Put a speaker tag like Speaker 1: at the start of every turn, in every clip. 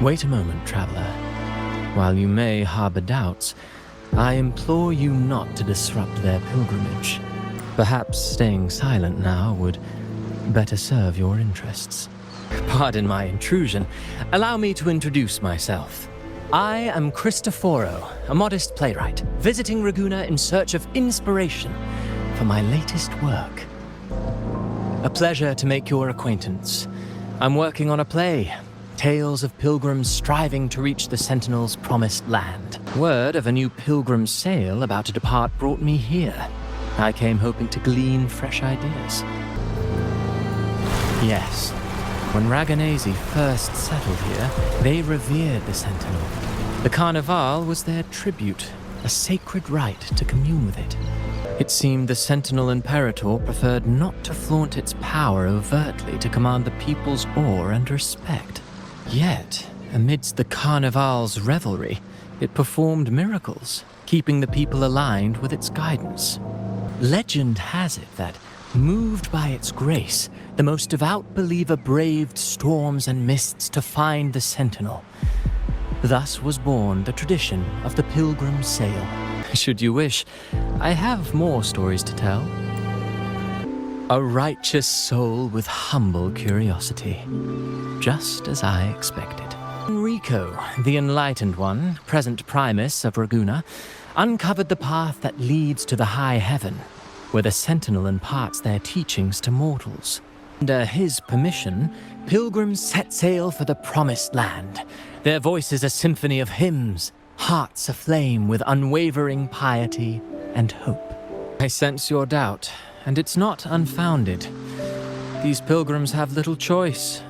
Speaker 1: Wait a moment, traveler. While you may harbor doubts, I implore you not to disrupt their pilgrimage. Perhaps staying silent now would better serve your interests. Pardon my intrusion. Allow me to introduce myself. I am Cristoforo, a modest playwright, visiting Ragunna in search of inspiration for my latest work. A pleasure to make your acquaintance. I'm working on a play, tales of pilgrims striving to reach the Sentinel's promised land. Word of a new pilgrim sail about to depart brought me here. I came hoping to glean fresh ideas. Yes, when Raganese first settled here, they revered the Sentinel. The Carnival was their tribute, a sacred rite to commune with it. It seemed the Sentinel Imperator preferred not to flaunt its power overtly to command the people's awe and respect. Yet, amidst the Carnival's revelry, it performed miracles, keeping the people aligned with its guidance. Legend has it that, moved by its grace, the most devout believer braved storms and mists to find the Sentinel. Thus was born the tradition of the pilgrim sail. Should you wish, I have more stories to tell. A righteous soul with humble curiosity, just as I expected. Enrico, the Enlightened One, present Primus of Ragunna, uncovered the path that leads to the high heaven, where the Sentinel imparts their teachings to mortals. Under his permission, pilgrims set sail for the promised land, their voices a symphony of hymns, hearts aflame with unwavering piety and hope. I sense your doubt, and it's not unfounded. These pilgrims have little choice.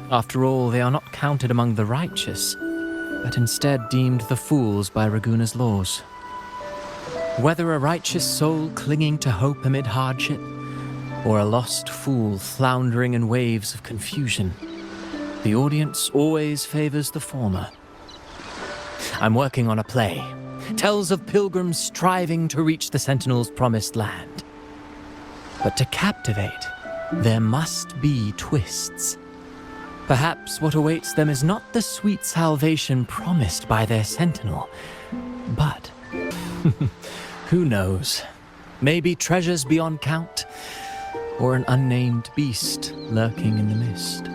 Speaker 1: After all, they are not counted among the righteous, but instead deemed the fools by Ragunna's laws. Whether a righteous soul clinging to hope amid hardship, or a lost fool floundering in waves of confusion, the audience always favors the former. I'm working on a play. Tells of pilgrims striving to reach the Sentinel's promised land. But to captivate, there must be twists. Perhaps what awaits them is not the sweet salvation promised by their Sentinel, but who knows? Maybe treasures beyond count, or an unnamed beast lurking in the mist.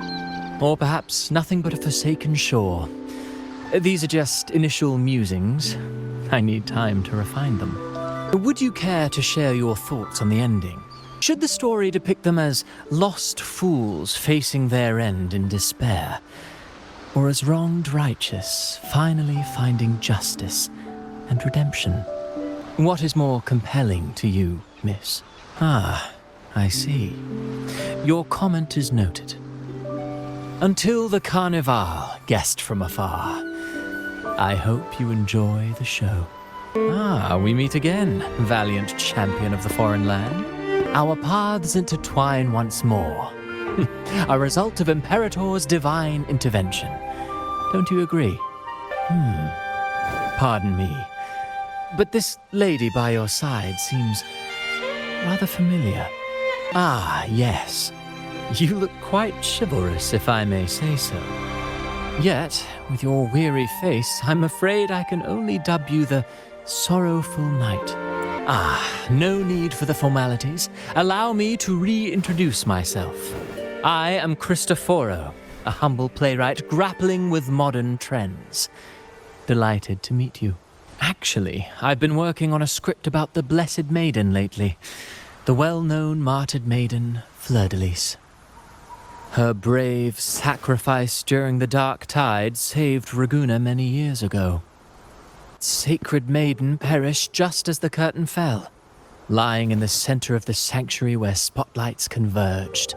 Speaker 1: Or perhaps nothing but a forsaken shore. These are just initial musings. I need time to refine them. Would you care to share your thoughts on the ending? Should the story depict them as lost fools facing their end in despair, or as wronged righteous finally finding justice and redemption? What is more compelling to you, miss? Ah, I see. Your comment is noted. Until the Carnival, guest from afar, I hope you enjoy the show. Ah, we meet again, valiant champion of the foreign land. Our paths intertwine once more. A result of Imperator's divine intervention. Don't you agree? Pardon me, but this lady by your side seems rather familiar. Ah, yes. You look quite chivalrous, if I may say so. Yet, with your weary face, I'm afraid I can only dub you the sorrowful knight. Ah, no need for the formalities. Allow me to reintroduce myself. I am Cristoforo, a humble playwright grappling with modern trends. Delighted to meet you. Actually, I've been working on a script about the Blessed Maiden lately. The well-known martyred maiden, Fleur-de-Lis. Her brave sacrifice during the dark tide saved Ragunna many years ago. Sacred maiden perished just as the curtain fell, lying in the center of the sanctuary where spotlights converged.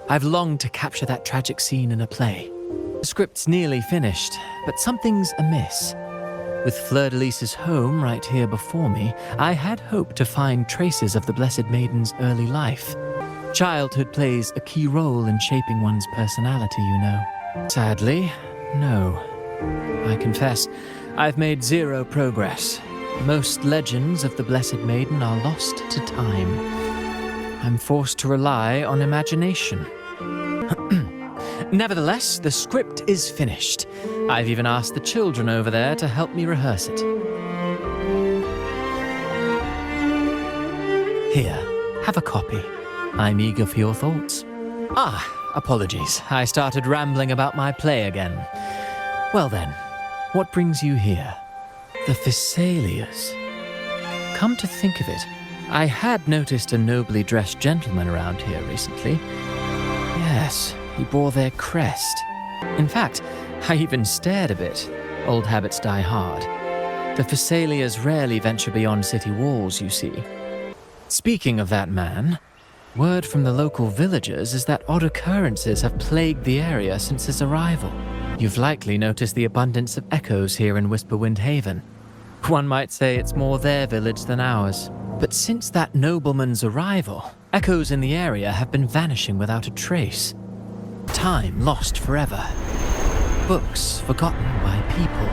Speaker 1: I've longed to capture that tragic scene in a play. The script's nearly finished, but something's amiss. With Fleur-de-Lis's home right here before me, I had hoped to find traces of the Blessed Maiden's early life. Childhood plays a key role in shaping one's personality, you know. Sadly, no. I confess, I've made zero progress. Most legends of the Blessed Maiden are lost to time. I'm forced to rely on imagination. Nevertheless, the script is finished. I've even asked the children over there to help me rehearse it. Here, have a copy. I'm eager for your thoughts. Apologies. I started rambling about my play again. Well then, what brings you here? The Thessalias. Come to think of it, I had noticed a nobly dressed gentleman around here recently. Yes, he bore their crest. In fact, I even stared a bit. Old habits die hard. The Thessalias rarely venture beyond city walls, you see. Speaking of that man, word from the local villagers is that odd occurrences have plagued the area since his arrival. You've likely noticed the abundance of echoes here in Whisperwind Haven. One might say it's more their village than ours. But since that nobleman's arrival, echoes in the area have been vanishing without a trace. Time lost forever. Books forgotten by people.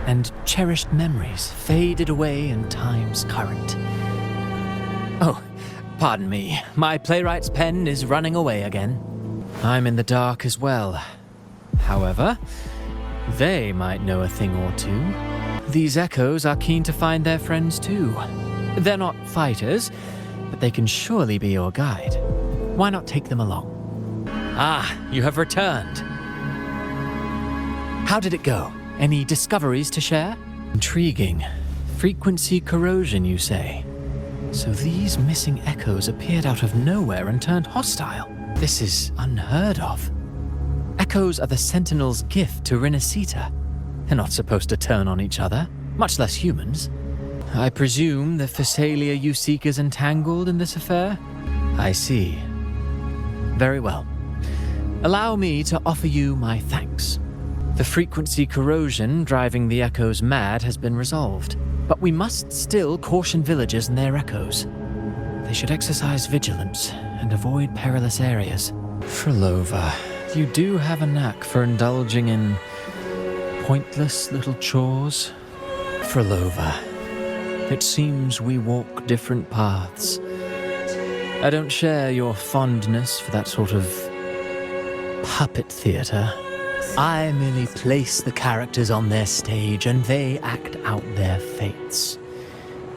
Speaker 1: And cherished memories faded away in time's current. Oh, pardon me. My playwright's pen is running away again. I'm in the dark as well. However, they might know a thing or two. These echoes are keen to find their friends too. They're not fighters, but they can surely be your guide. Why not take them along? You have returned. How did it go? Any discoveries to share? Intriguing. Frequency corrosion, you say? So these missing echoes appeared out of nowhere and turned hostile. This is unheard of. Echoes are the Sentinel's gift to Rinasita. They're not supposed to turn on each other, much less humans. I presume the Thessalia you seek is entangled in this affair? I see. Very well. Allow me to offer you my thanks. The frequency corrosion driving the echoes mad has been resolved, but we must still caution villagers and their echoes. They should exercise vigilance and avoid perilous areas. Frolova, you do have a knack for indulging in pointless little chores. Frolova, it seems we walk different paths. I don't share your fondness for that sort of puppet theater. I merely place the characters on their stage and they act out their fates,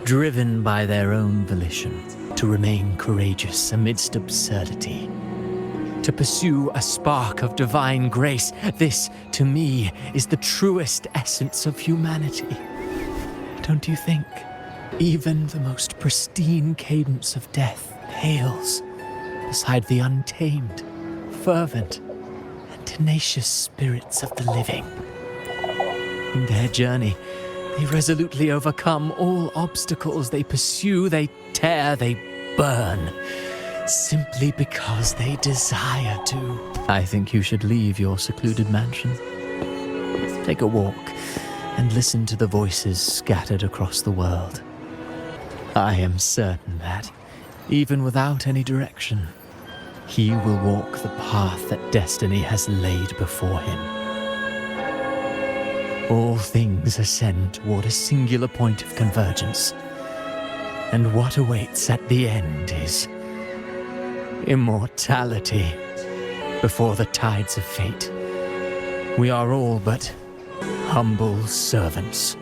Speaker 1: driven by their own volition to remain courageous amidst absurdity. To pursue a spark of divine grace, this, to me, is the truest essence of humanity. Don't you think? Even the most pristine cadence of death pales beside the untamed, fervent, and tenacious spirits of the living. In their journey, they resolutely overcome all obstacles they pursue, they tear, they burn, simply because they desire to. I think you should leave your secluded mansion. Take a walk and listen to the voices scattered across the world. I am certain that, even without any direction, he will walk the path that destiny has laid before him. All things ascend toward a singular point of convergence, and what awaits at the end is immortality. Before the tides of fate, we are all but humble servants.